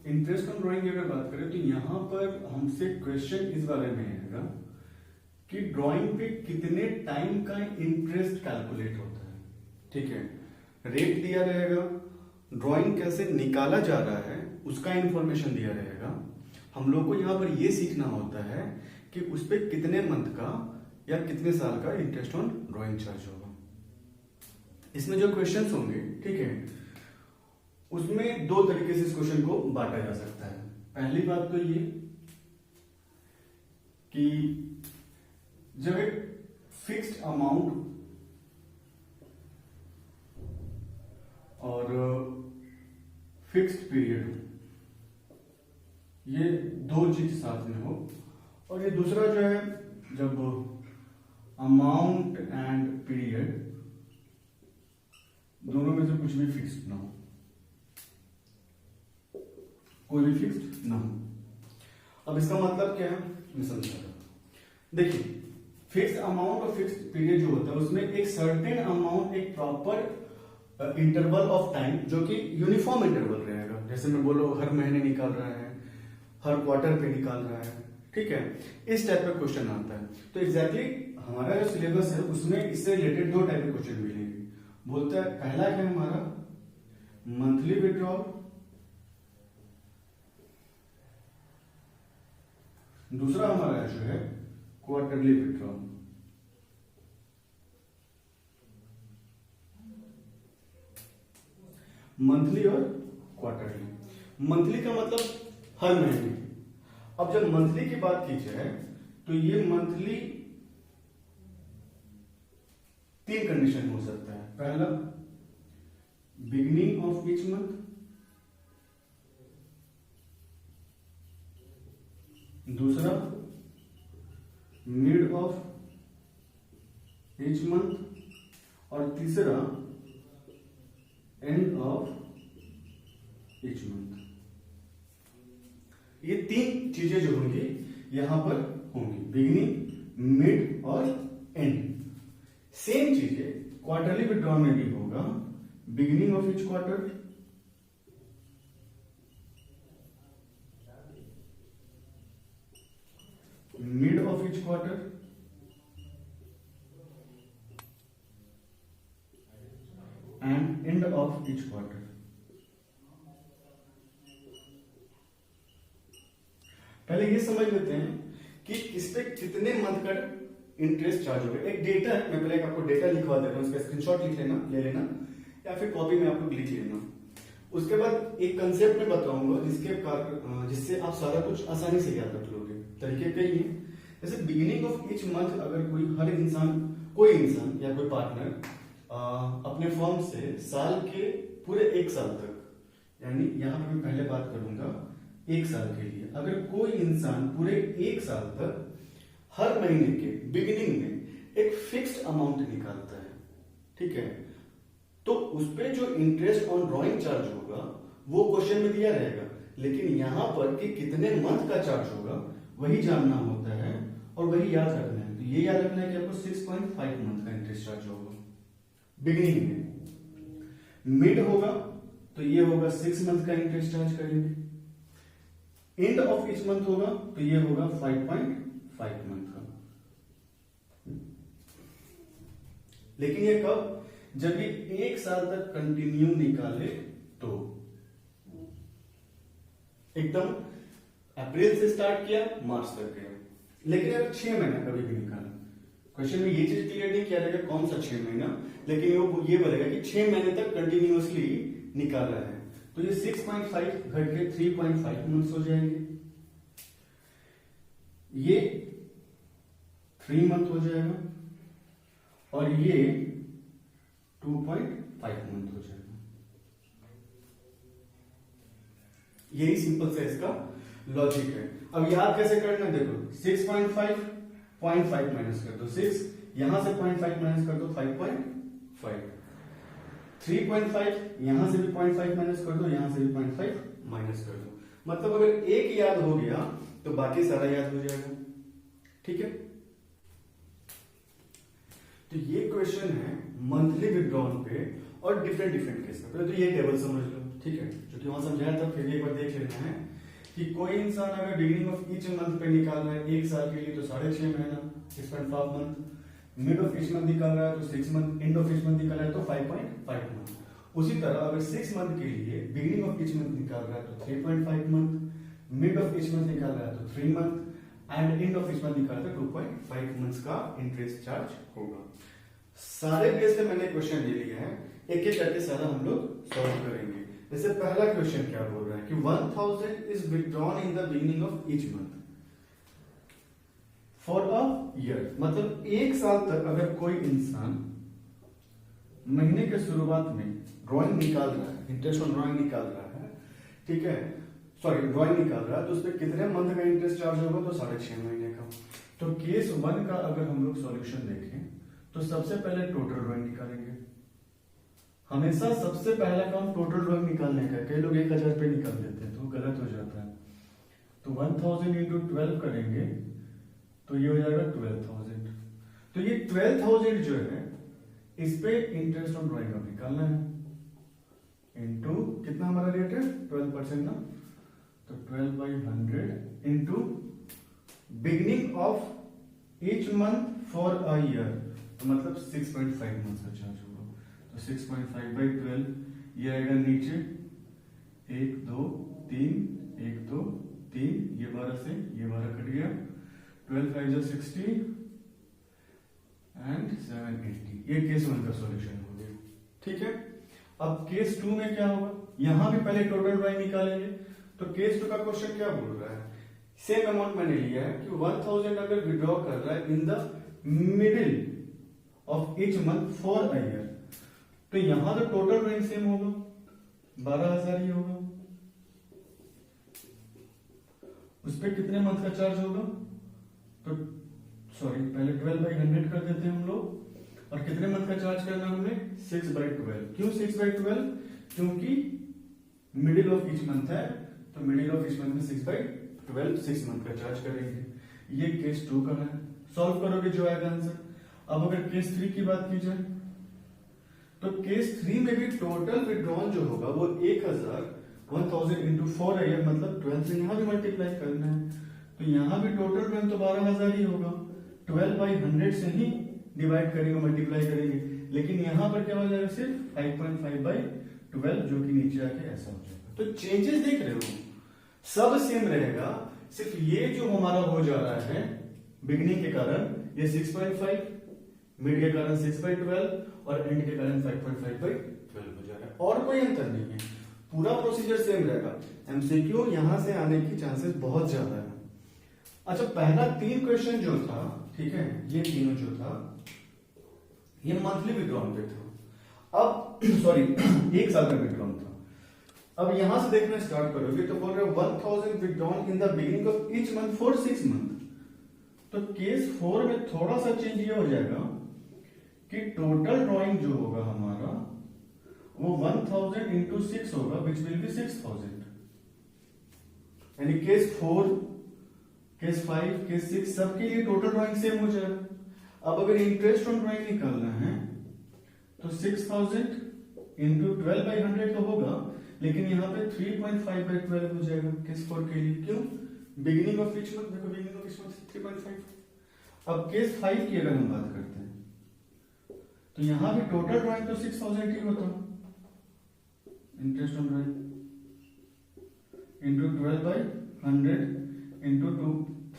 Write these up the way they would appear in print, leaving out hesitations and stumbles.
Interest on drawing की अगर बात करें तो यहाँ पर हमसे क्वेश्चन इस बारे में आएगा कि ड्राइंग पे कितने टाइम का इंटरेस्ट कैलकुलेट होता है। ठीक है, रेट दिया रहेगा, ड्राइंग कैसे निकाला जा रहा है उसका इंफॉर्मेशन दिया रहेगा। हम लोग को यहाँ पर ये सीखना होता है कि उस पर कितने मंथ का या कितने साल का इंटरेस्ट ऑन ड्राइंग चार्ज होगा। इसमें जो क्वेश्चंस होंगे, ठीक है, उसमें दो तरीके से इस क्वेश्चन को बांटा जा सकता है। पहली बात तो ये कि जब एक फिक्स्ड अमाउंट और फिक्स्ड पीरियड हो, ये दो चीज साथ में हो, और ये दूसरा जो है जब अमाउंट एंड पीरियड दोनों में से कुछ भी फिक्स्ड ना हो, कोई भी फिक्स्ड ना हो। अब इसका मतलब क्या है मैं समझाता हूं। देखिए, फिक्स्ड अमाउंट और फिक्स्ड पीरियड जो होता है उसमें एक सर्टेन अमाउंट, एक प्रॉपर इंटरवल ऑफ टाइम जो कि यूनिफॉर्म इंटरवल रहेगा। जैसे मैं बोलो हर महीने निकाल रहा है, हर क्वार्टर पे निकाल रहा है, ठीक है, इस टाइप का क्वेश्चन आता है। तो एग्जैक्टली हमारा जो सिलेबस है उसमें इससे रिलेटेड दो टाइप के क्वेश्चन मिलेंगे। बोलता है पहला क्या हमारा मंथली विड्रॉल, दूसरा हमारा जो है क्वार्टरली विड्रॉल। मंथली और क्वार्टरली। मंथली का मतलब हर महीने। अब जब मंथली की बात की जाए तो ये मंथली तीन कंडीशन हो सकता है। पहला बिगिनिंग ऑफ ईच मंथ, दूसरा मिड ऑफ ईच मंथ, और तीसरा एंड ऑफ ईच मंथ। ये तीन चीजें जो होंगी यहां पर होंगी, बिगिनिंग, मिड और एंड। सेम चीजें क्वार्टरली विड्रॉल में भी होगा, beginning of each quarter, mid of each quarter and end of each quarter. पहले ये समझ लेते हैं कि इस पे कितने मंथ का इंटरेस्ट चार्ज होगा। एक डेटा है, मैं पहले आपको डेटा लिखवा देता हूं, उसका स्क्रीनशॉट लिख लेना, ले लेना, या फिर कॉपी में आपको लिख लेना। उसके बाद एक कंसेप्ट में बताऊंगा जिससे आप सारा कुछ आसानी से याद रख लोगे। तरीके कई हैं, जैसे बिगिनिंग ऑफ ईच मंथ अगर कोई इंसान या कोई पार्टनर अपने फर्म से साल के पूरे एक साल तक, यानी यहां पर मैं पहले बात करूंगा एक साल के लिए, अगर कोई इंसान पूरे एक साल तक हर महीने के बिगिनिंग में एक फिक्स्ड अमाउंट निकालता है, ठीक है, तो उस पे जो इंटरेस्ट ऑन ड्राइंग चार्ज होगा वो क्वेश्चन में दिया रहेगा, लेकिन यहां पर कि कितने मंथ का चार्ज होगा वही जानना होता है और वही याद रखना है। तो ये याद रखना है कि आपको 6.5 मंथ का इंटरेस्ट चार्ज होगा बिगिनिंग में। मिड होगा तो ये होगा 6 मंथ का इंटरेस्ट चार्ज करेंगे। एंड ऑफ ईच मंथ होगा तो ये होगा 5.5 मंथ का। लेकिन ये कब? जब ये एक साल तक कंटिन्यू निकाले तो। एकदम अप्रैल से स्टार्ट किया, मार्च तक गया। लेकिन अगर 6 महीना कभी भी निकाला, क्वेश्चन में ये चीज क्लियर नहीं किया रहेगा कौन सा 6 महीना, लेकिन वो ये बोलेगा कि 6 महीने तक कंटिन्यूअसली निकाला है, तो ये 6.5 घट के 3.5 मंथ्स हो जाएंगे। ये 3 मंथ हो जाएगा और ये 2.5 मंथ हो जाएगा। यही सिंपल सा इसका लॉजिक है। अब याद कैसे करना है, देखो 6.5 0.5 माइनस कर दो 6, यहां से 0.5 माइनस कर दो 5.5, 3.5 यहां से भी 0.5 माइनस कर दो, यहां से भी 0.5 माइनस कर दो। मतलब अगर एक याद हो गया तो बाकी सारा याद हो जाएगा, ठीक है। तो ये क्वेश्चन है मंथली विड्रॉल पे और डिफरेंट केस का। पहले तो ये टेबल समझ लो, ठीक ठीक है, जो कि वहां समझाया था, फिर एक बार देख लेना है कि कोई इंसान अगर बिगिनिंग ऑफ ईच मंथ पे निकाल रहा है 1 साल के लिए तो 6.5 महीना 6.5 month, mid of each month निकाल रहा है तो 6 month, end of each month निकाल रहा है तो 5.5 मंथ। उसी तरह अगर 6 मंथ के लिए बिगिनिंग ऑफ ईच मंथ निकाल रहा है तो 3.5 month, mid of each month निकाल रहा है तो 3 month and end of each month निकाल रहा है 2.5 मंथ्स का इंटरेस्ट चार्ज होगा। सारे बेस पे मैंने क्वेश्चन ले लिया है, एक एक करके सारा हम लोग सॉल्व करेंगे। जैसे पहला क्वेश्चन क्या बोल रहा है कि 1000 is withdrawn in the beginning of each month for a year, मतलब 1 साल तक अगर कोई इंसान महीने के शुरुआत में ड्राइंग निकाल रहा है, इंटरेस्ट ऑन ड्राइंग निकाल रहा है, ठीक है, सॉरी ड्राइंग निकाल रहा है, तो उस पर कितने मंथ का इंटरेस्ट चार्ज होगा, तो 6.5 महीने का। तो केस 1 का अगर हम लोग सॉल्यूशन देखें तो सबसे पहले टोटल ड्राइंग निकालेंगे। हमेशा सबसे पहला काम टोटल ड्राइंग निकालने का। कई लोग 1000 पे निकाल देते हैं तो वो गलत हो जाता है। तो 1000 इंटू 12 करेंगे तो ये हो जाएगा 12000। तो ये 12000 जो है इस पे इंटरेस्ट ऑन ड्राइंग अब निकालना है इंटू कितना हमारा रेट है 12% ना, तो 12/100 into beginning of each month for a year, तो मतलब 6.5 मंथ का चार्ज होगा। तो 6.5/12 ये आएगा नीचे 1 2 3 1 2 3, ये 12 से ये 12 कट गया, 12 5 जा 60 एंड 780। ये केस 1 का सॉल्यूशन हो गया, ठीक है। अब केस 2 में क्या होगा, यहां भी पहले टोटल ड्राइंग निकालेंगे। तो केस 2 का क्वेश्चन क्या बोल रहा है, सेम अमाउंट मैंने लिया है कि 1000 अगर विड्रॉ कर रहा है in the middle of each month for a year, तो यहां तो टोटल ड्राइंग सेम होगा 12000 ही होगा, उस पर कितने मंथ का चार्ज होगा, तो सॉरी पहले 12/100 कर देते हैं हम लोग, और कितने मंथ का चार्ज करना हमें 6/12। क्यों 6/12, क्योंकि मिडिल ऑफ ईच मंथ है, तो मिडिल ऑफ ईच मंथ में 6/12 6 मंथ का चार्ज करेंगे। ये केस 2 का है, सॉल्व करोगे जो आएगा आंसर। अब अगर केस 3 की बात की जाए तो केस 3 में भी टोटल विड्रॉल जो होगा वो 1000 इंटू 4 है, मतलब 12 से यहां भी मल्टीप्लाई करना है, तो यहां भी टोटल ड्राइंग तो 12000 ही होगा, 12/100 से ही डिवाइड करेंगे, मल्टीप्लाई करेंगे, लेकिन यहां पर क्या हो जाएगा सिर्फ 5.5/12 जो कि नीचे आके ऐसा हो जाएगा। तो चेंजेस देख रहे हो, सब सेम रहेगा, सिर्फ ये जो हमारा हो जा रहा है बिगिनिंग के कारण ये 6.5, मिड के कारण 6/12 और एंड के कारण 5.5/12 हो जाएगा, और कोई अंतर नहीं है, पूरा प्रोसीजर सेम रहेगा। एमसीक्यू यहां से आने की चांसेस बहुत ज्यादा है। अच्छा, पहला 3 क्वेश्चन जो था, ठीक है, ये तीनों जो था ये मंथली विड्रॉल पे था। अब सॉरी 1 साल का विड्रॉल था। अब यहां से देखना स्टार्ट करोगे तो बोल रहे 1000 withdrawal in the beginning of each month for 6 month. तो केस 4 में थोड़ा सा चेंज ये हो जाएगा कि टोटल ड्राइंग जो होगा हमारा वो 1000 इंटू 6 होगा, विच विल बी 6000। यानी केस 4, केस 5, केस 6 सबके लिए टोटल ड्राइंग सेम हो जाएगा। अब अगर इंटरेस्ट ऑन ड्राइंग निकालना है तो 6000 इंटू 12/100 तो होगा, लेकिन यहाँ पे 3.5/12 हो जाएगा केस 4 के लिए। क्यों, बिगिनिंग ऑफ ईच मंथ, देखो बिगिनिंग ऑफ ईच मंथ 3.5। अब केस 5 की अगर हम बात करते हैं तो यहां भी टोटल ड्राइंग तो 6000 ही होता, interest on drawing into 12/100 into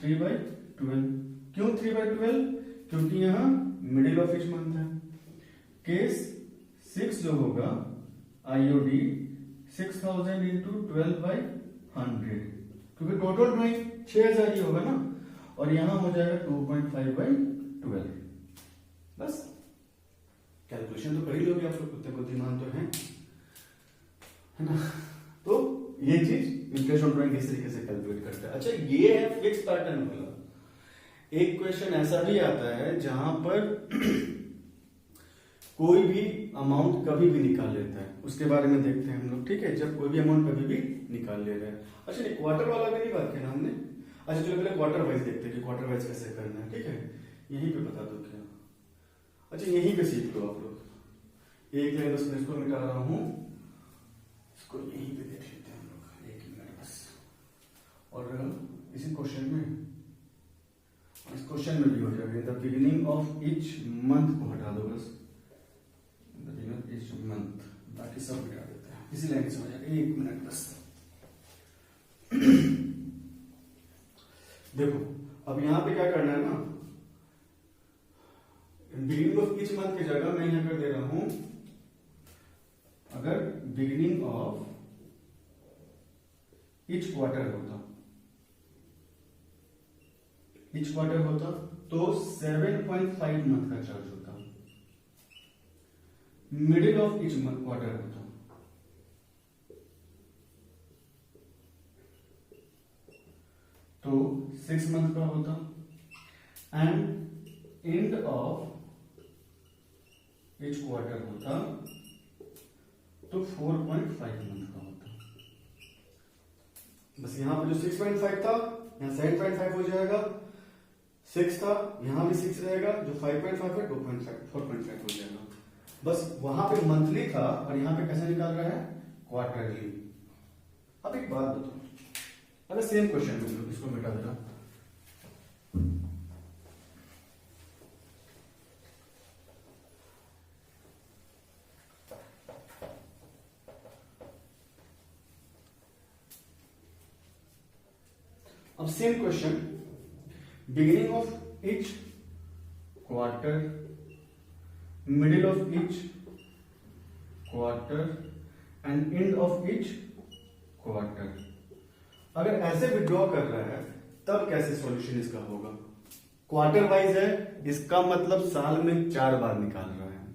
3/12। क्यों 3/12, क्योंकि यहां मिडिल ऑफ ईच मंथ है। केस 6 जो होगा आईओडी 6000 इंटू 12/100, क्योंकि टोटल ड्राइंग 6000 ही होगा ना, और यहां हो जाएगा 2.5/12। बस कैलकुलेशन तो कर ही लोगे आप लोग, कुत्ते को दिमाग तो है ना। तो ये चीज इंटरेस्ट ऑन ड्राइंग किस तरीके से कैलकुलेट करता है। अच्छा, ये है फिक्स पैटर्न वाला। एक क्वेश्चन ऐसा भी आता है जहां पर कोई भी अमाउंट कभी भी निकाल लेता है, उसके बारे में देखते हैं हम लोग, ठीक है। जब कोई भी अमाउंट कभी भी निकाल ले रहा है। अच्छा, नहीं क्वार्टर वाला भी नहीं बात किया हमने। अच्छा चलो पहले क्वार्टर वाइज देखते हैं कि क्वार्टर वाइज कैसे करना है, ठीक है। यहीं पे बता दो क्या। अच्छा, यहीं पे सीख लो आप लोग। एक लाइन बस मैं इसको मिटा रहा हूं, इसको यहीं पे देख लेते हैं हम लोग, 1 मिनट बस। और इसी क्वेश्चन में, इस क्वेश्चन में भी हो जाएगा, the beginning of each month को हटा दो बस, the beginning of each month, बाकी सब हटा देते हैं, इसी लाइन से हो जाएगा। 1 मिनट बस। देखो अब यहां पे क्या करना है ना, बिगिनिंग ऑफ ईच मंथ की जगह मैं यहां कर दे रहा हूं, अगर बिगिनिंग ऑफ ईच क्वार्टर होता, ईच क्वार्टर होता तो 7.5 मंथ का चार्ज होता, middle of each month quarter होता तो 6 मंथ का होता, and end of each quarter होता तो 4.5 मंथ का होता। बस यहां पे जो 6.5 था यहां 7.5 हो जाएगा, 6 था यहां भी 6 रहेगा, जो 5.5 है 2.5 4.5 हो जाएगा। बस वहां पे मंथली था और यहां पे कैसे निकाल रहा है, क्वार्टरली। अब एक बात बताओ, अगर सेम क्वेश्चन में लो, इसको मिटा देना, अब same question, beginning of each quarter, middle of each quarter and end of each quarter. अगर ऐसे विड्रॉ कर रहा है तब कैसे सॉल्यूशन इसका होगा, क्वार्टर वाइज है, इसका मतलब साल में 4 बार निकाल रहा है।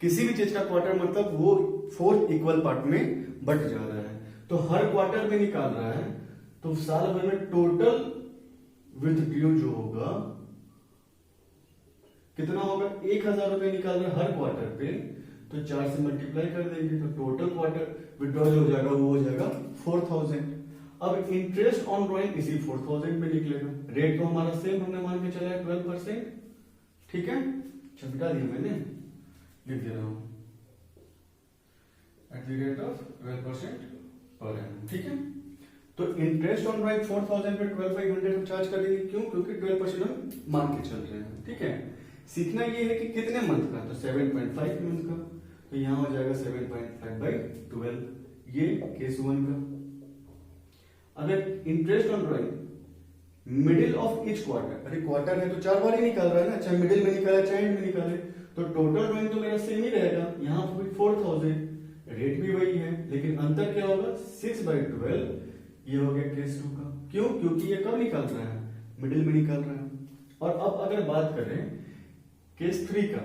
किसी भी चीज का क्वार्टर मतलब वो 4 इक्वल पार्ट में बट जा रहा है, तो हर क्वार्टर में निकाल रहा है, तो साल भर में टोटल विथड्रॉ जो होगा कितना होगा, 1000 रुपए निकाल रहा है हर क्वार्टर पे, तो 4 से मल्टीप्लाई कर देंगे तो टोटल क्वार्टर विड्रॉ जो हो जाएगा वो हो जाएगा 4000। अब इंटरेस्ट ऑन ड्रॉइंग इसी 4000 में निकलेगा, रेट तो हमारा सेम हमने मान के चला है 12%, ठीक है, छपटा दिया मैंने, लिख दे रहा हूं at the rate of 12% per annum, ठीक है। तो इंटरेस्ट ऑन ड्रॉइंग 4000 पे 12/100 हम चार्ज करेंगे, क्यों, क्योंकि 12% हम मान के चल रहे हैं, ठीक है। सीखना ये है कि कितने मंथ का, तो 7.5 मंथ का, तो यहां हो जाएगा 7.5/12, ये केस 1 का। अगर interest on drawing middle of each quarter, अरे क्वार्टर है तो 4 बार ही निकाल रहा है ना, चाहे मिडिल में निकाले चाहे एंड में निकाले, तो टोटल ड्रॉइंग तो मेरा सेम ही रहेगा, यहां पे 4000, रेट भी वही है, लेकिन अंतर क्या होगा, 6/12, ये हो गया केस 2 का। क्यों, क्योंकि ये कब निकाल रहा है, मिडिल में निकाल रहा है। और अब अगर बात करें केस 3 का,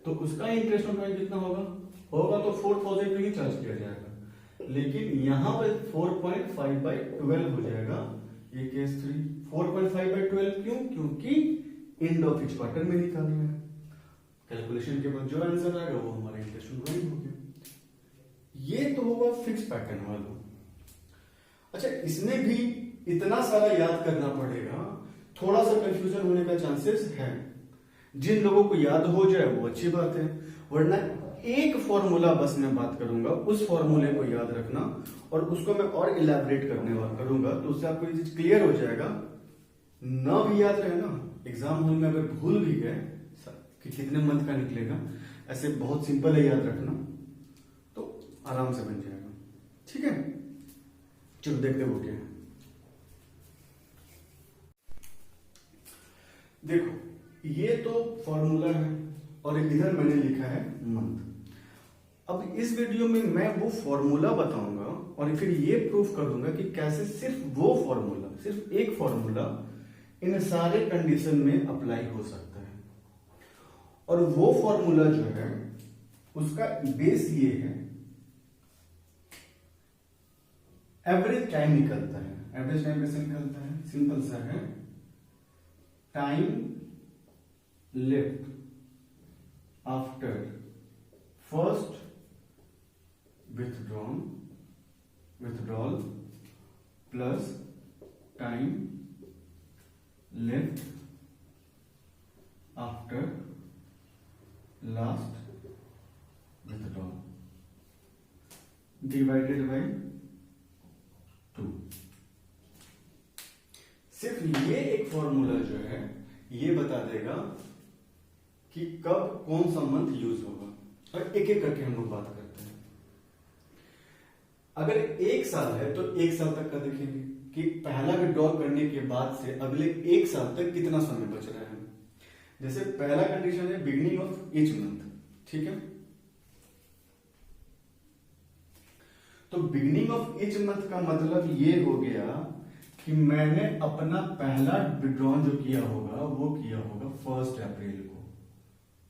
तो उसका इंटरेस्ट ऑन ड्रॉइंग कितना होगा, तो 4000 पे ही चार्ज किया जाएगा, लेकिन यहां पे 4.5/12 हो जाएगा, ये केस 3 4.5/12, क्यों, क्योंकि एंड ऑफ ईच क्वार्टर में निकाल रहे हैं। कैलकुलेशन के बाद जो आंसर आएगा वो हमारा इंटरेस्ट ऑन ड्रॉइंग हो गया। ये तो होगा फिक्स पैटर्न वाला। अच्छा, इसमें भी इतना सारा याद करना पड़ेगा, थोड़ा सा कंफ्यूजन होने का चांसेस है। जिन लोगों को याद हो जाए वो अच्छी बात है, वरना एक फॉर्मूला बस मैं बात करूंगा, उस फॉर्मूले को याद रखना और उसको मैं और इलैबोरेट करूंगा, तो उससे आपको ये चीज क्लियर हो जाएगा। ना भी याद रहे ना, एग्जाम हॉल में अगर भूल भी गए कि कितने मंथ का निकलेगा, ऐसे बहुत सिंपल है याद रखना, तो आराम से बन जाएगा, ठीक है। चलो देखते हो क्या है। देखो ये तो फॉर्मूला है और इधर मैंने लिखा है मंथ। अब इस वीडियो में मैं वो फॉर्मूला बताऊंगा और फिर ये प्रूफ कर दूंगा कि कैसे सिर्फ वो फॉर्मूला, सिर्फ एक फॉर्मूला इन सारे कंडीशन में अप्लाई हो सकता है। और वो फॉर्मूला जो है उसका बेस ये है, एवरेज टाइम निकलता है। एवरेज टाइम कैसे निकलता है, सिंपल सा है, time left after first withdrawal plus time left after last withdrawal। Divided by 2। सिर्फ ये एक फॉर्मूला जो है ये बता देगा कि कब कौन सा मंथ यूज होगा, और एक एक करके हम लोग बात करते हैं। अगर एक साल है तो एक साल तक का देखेंगे कि पहला विड्रॉल करने के बाद से अगले एक साल तक कितना समय बच रहा है। जैसे पहला कंडीशन है बिगिनिंग ऑफ ईच मंथ, ठीक है। तो बिगिनिंग ऑफ ईच मंथ का मतलब ये हो गया कि मैंने अपना पहला विड्रॉल जो किया होगा वो किया होगा 1 अप्रैल को,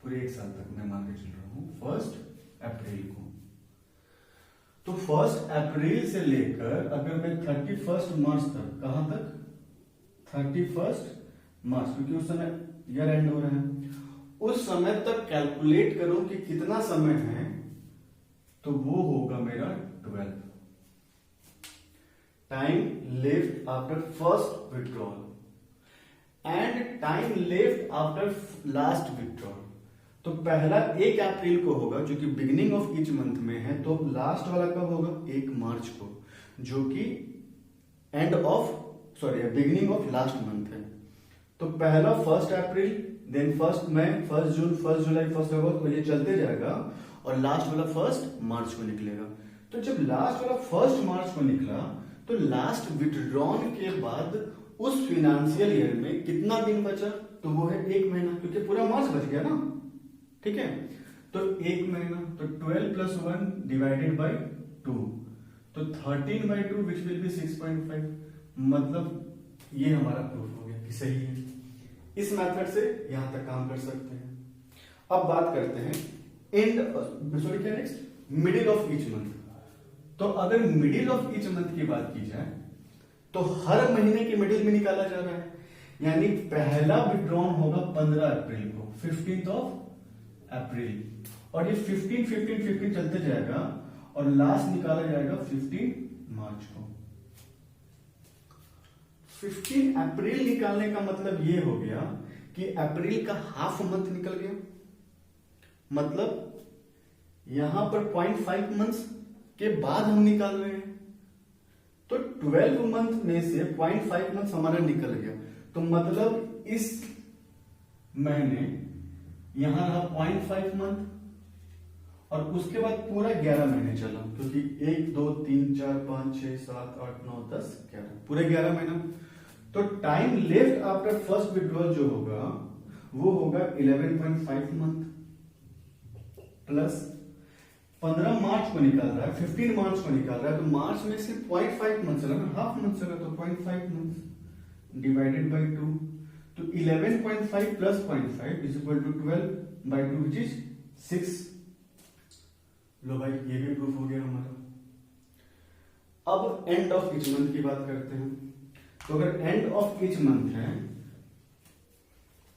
पूरे एक साल तक मैं मान के चल रहा हूं 1 अप्रैल को। तो 1 अप्रैल से लेकर अगर मैं 31 मार्च तक, कहां तक, 31 मार्च, क्योंकि उस समय ईयर एंड हो रहा है, उस समय तक कैलकुलेट करूं कि कितना समय है, तो वो होगा मेरा 12 time left after first withdrawal and time left after last withdrawal. तो पहला 1 अप्रैल को होगा जो कि बिगिनिंग ऑफ ईच मंथ में है, तो लास्ट वाला कब होगा, 1 मार्च को, जो कि end of beginning of last month है। तो पहला 1 अप्रैल, देन 1 मई, 1 जून, 1 जुलाई, 1 अगस्त, तो ये चलते जाएगा और लास्ट वाला 1 मार्च को निकलेगा। तो जब लास्ट वाला 1 मार्च को निकला तो लास्ट विड्रॉल के बाद उस फिनेंशियल ईयर में कितना दिन बचा, तो वो है 1 महीना, क्योंकि पूरा मार्च बच गया ना, ठीक है। तो 1 महीना, तो 12 + 1 डिवाइडेड बाई 2, तो 13/2 विच विल बी 6.5। मतलब ये हमारा प्रूफ हो गया कि सही है। इस मेथड से यहां तक काम कर सकते हैं। अब बात करते हैं क्या next, middle of each month. तो अगर मिडिल ऑफ ईच मंथ की बात की जाए तो हर महीने के मिडिल में निकाला जा रहा है, यानी पहला विड्रॉन होगा 15 अप्रैल को, 15 अप्रैल, और ये 15 चलते जाएगा और लास्ट निकाला जाएगा 15 मार्च को। 15 अप्रैल निकालने का मतलब ये हो गया कि अप्रैल का हाफ मंथ निकल गया, मतलब यहां पर 0.5 मंथ्स के बाद हम निकाल रहे हैं, तो 12 मंथ में से 0.5 मंथ हमारा निकल गया। तो मतलब इस महीने यहां रहा 0.5 मंथ, और उसके बाद पूरा 11 महीने चला, क्योंकि 1 2 3 4 5 6 7 8 9 10 11 पूरे 11 महीना। तो time left after first withdrawal जो होगा वो होगा 11.5 मंथ, प्लस 15 मार्च को निकाल रहा है, 15 मार्च को निकाल रहा है, तो मार्च में से 0.5 मंथ चला ना, हाफ मंथ चला, तो 0.5 मंथ डिवाइडेड बाई 2, तो 11.5 plus 0.5 is equal to 12/2 which is 6। लो भाई, ये भी प्रूफ हो गया हमारा। अब एंड ऑफ ईच मंथ की बात करते हैं। तो अगर एंड ऑफ ईच मंथ है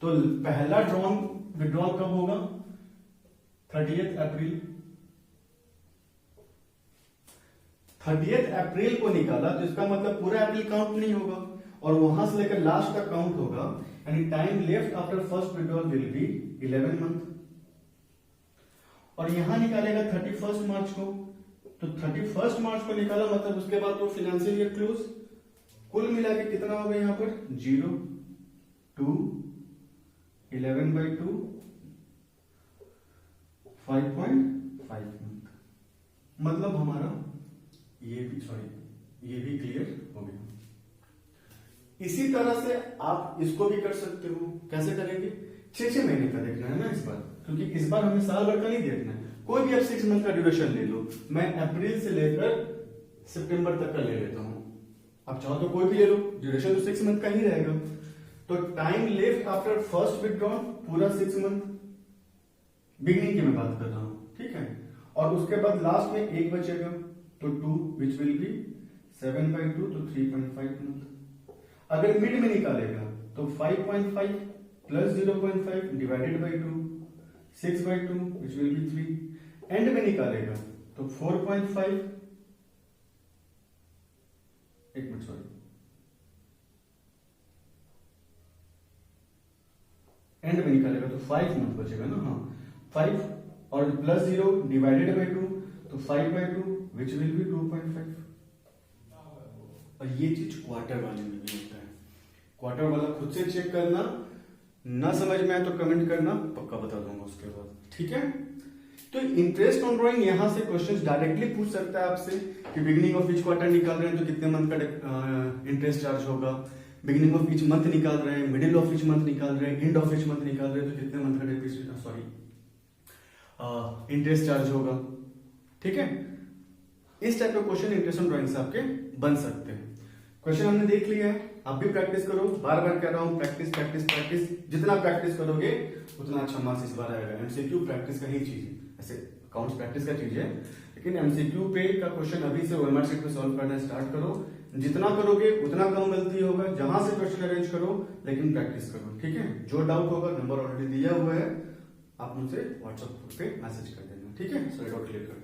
तो पहला विड्रॉल कब होगा, 30 अप्रैल। 30 अप्रैल को निकाला तो इसका मतलब पूरा अप्रैल काउंट नहीं होगा, और वहां से लेकर लास्ट तक काउंट होगा, यानी time left after first withdrawal will be 11 month. और यहां निकालेगा 31 मार्च को, तो 31 मार्च को निकाला मतलब उसके बाद तो फाइनेंशियल ईयर क्लोज। कुल मिला के कितना होगा यहां पर, 0 2 11/2 5.5 मंथ। मतलब हमारा ये भी क्लियर हो गया। इसी तरह से आप इसको भी कर सकते हो। कैसे करेंगे, 6 महीने का देखना है ना इस बार, क्योंकि इस बार हमें साल भर का नहीं देखना है। कोई भी आप 6 मंथ का ड्यूरेशन ले लो, मैं अप्रैल से लेकर सितंबर तक का ले लेता हूं, आप चाहो तो कोई भी ले लो, ड्यूरेशन तो 6 मंथ का ही रहेगा। तो time left after first withdrawal पूरा 6 मंथ, बिगिनिंग की मैं बात कर रहा हूं, ठीक है। और उसके बाद लास्ट में 1 बचेगा, तो 2 विच विल बी 7/2, तो 3.5 मंथ। अगर मिड में निकालेगा तो 5.5 plus 0.5 divided by 2, 6/2 which will be 3। And में निकालेगा तो 4.5, एक मिनट सॉरी, एंड में निकालेगा तो 5 मंथ बचेगा ना, हाँ 5 और प्लस 0 डिवाइडेड बाई 2, तो 5/2 विच विल बी 2.5। और ये चीज क्वार्टर वाले में भी होता है। क्वार्टर वाला खुद से चेक करना, ना समझ में आए तो कमेंट करना, पक्का बता दूंगा उसके बाद, ठीक है। तो इंटरेस्ट ऑन ड्रॉइंग यहां से क्वेश्चंस डायरेक्टली पूछ सकता है आपसे कि बिगिनिंग ऑफ ईच क्वार्टर निकाल रहे हैं तो कितने मंथ का इंटरेस्ट चार्ज होगा, बिगिनिंग ऑफ ईच मंथ निकाल रहे हैं, मिडिल ऑफ ईच मंथ निकाल रहे हैं, एंड ऑफ ईच मंथ निकाल रहे हैं तो कितने मंथ का इंटरेस्ट चार्ज होगा, ठीक है। इस टाइप का क्वेश्चन इंटरेस्ट ऑन ड्रॉइंग से आपके बन सकते हैं। क्वेश्चन हमने देख लिया है, आप भी प्रैक्टिस करो, बार बार कह रहा हूं प्रैक्टिस प्रैक्टिस प्रैक्टिस, जितना प्रैक्टिस करोगे उतना अच्छा मार्क्स इस बार आएगा। एमसीक्यू प्रैक्टिस का ही चीज है, ऐसे अकाउंट्स प्रैक्टिस का चीज है, लेकिन एमसीक्यू पे का क्वेश्चन अभी से ओएमआर शीट पे सॉल्व करना स्टार्ट करो। जितना करोगे उतना कम गलती होगा, जहां से क्वेश्चन अरेंज करो लेकिन प्रैक्टिस करो, ठीक है। जो डाउट होगा नंबर ऑलरेडी दिया हुआ है, आप मुझसे व्हाट्सएप पे मैसेज कर देना, ठीक है। सो डाउट क्लियर करो।